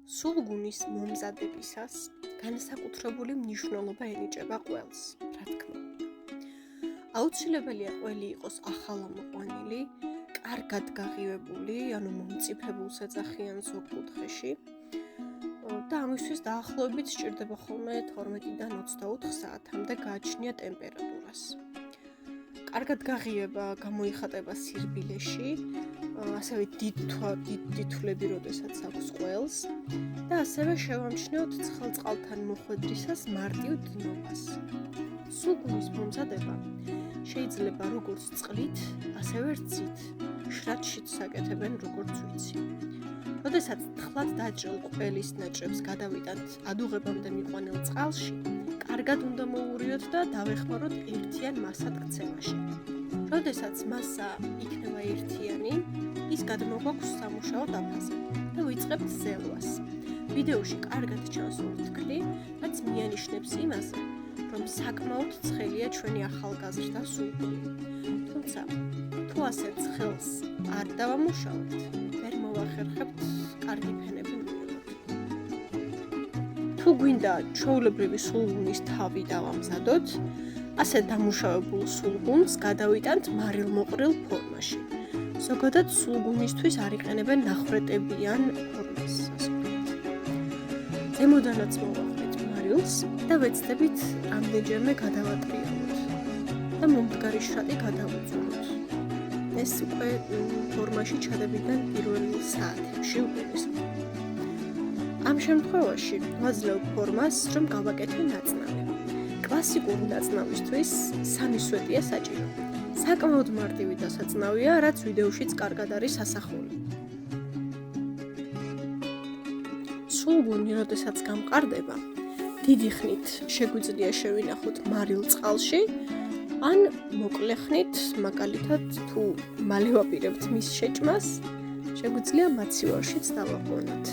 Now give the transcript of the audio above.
სულგუნის მომზადებისას განსაკუთრებული მნიშვნელობა ენიჭება ყველს, რა თქმა უნდა. აუცილებელია ყველი იყოს ახალამოყვანილი, კარგად გაღივებული, ანუ მომწიფებულ საძახიან ზოგ კუთხეში და ამისთვის დაახლოებით სჭირდება ხოლმე 12-დან 24 საათამდე გააჩნია ტემპერატურას. კარგად გაღიება გამოიხატება სირბილეში, ასევე დიდი თვლები, როდესაც აქვს ყველს და ასევე შევამჩნევთ ცხელ-წყალთან მოხვედრისას მარტივ დნობას. სულგუნის მომზადება შეიძლება როგორც წყლით, ასევე რძით, შრატშიც საკეთებენ როგორც ვიცი. როდესაც თხლად დაჭრილ ყველის ნაჭრებს გადავიტანთ ადუღებამდე მიყვანილ წყალში, კარგად უნდა მოვურიოთ და დავეხმაროთ ერთიან მასად ქცევაში. როდესაც მასა იქნება ერთიანი, ის გადმოგვაქვს სამუშაო დაფაზე და ვიწყებთ ზელვას. ვიდეოში კარგად ჩანს ურთქლი, რაც მიანიშნებს იმაზე, რომ საკმაოდ ცხელია ჩვენი ახალგაზრდა სულგუნი. თუმცა, თუ ასე ცხელს არ დავამუშავებთ, ვერ მოვახერხებთ კარგი ფენები მივიღოთ. თუ გვინდა ჩვეულებრივი სულგუნის თავი დავამზადოთ, ასე დამუშავებულ სულგუნს გადავიტანთ მარილმოყრილ ფორმაში. ზოგადად სულგუნისთვის არიყენებენ ნახრეტებიან ფორმას. ზემოდანაც მოვაყრით მარილს და ვეცდებით რამდენჯერმე გადავატრიალოთ და მომდგარი შრატი გადავუწუნოთ. ეს უკვე ფორმაში ჩადებიდან პირველ საათებში უგულისხმობ. ამ შემთხვევაში ვაძლევ ფორმას, რომ გავაკეთო ნაწნავი. კლასიკური ნაწნავისთვის 3 სვეტია საჭირო. საკმაოდ მარტივი დასაწნავია, რაც ვიდეოშიც კარგად არის ასახული. სულგუნი, როდესაც გამყარდება, დიდი ხნით შეგვიძლია შევინახოთ მარილ წყალში, ან მოკლე ხნით, მაგალითად, თუ მალე ვაპირებთ მის შეჭმას, შეგვიძლია მაცივარშიც დავაყენოთ.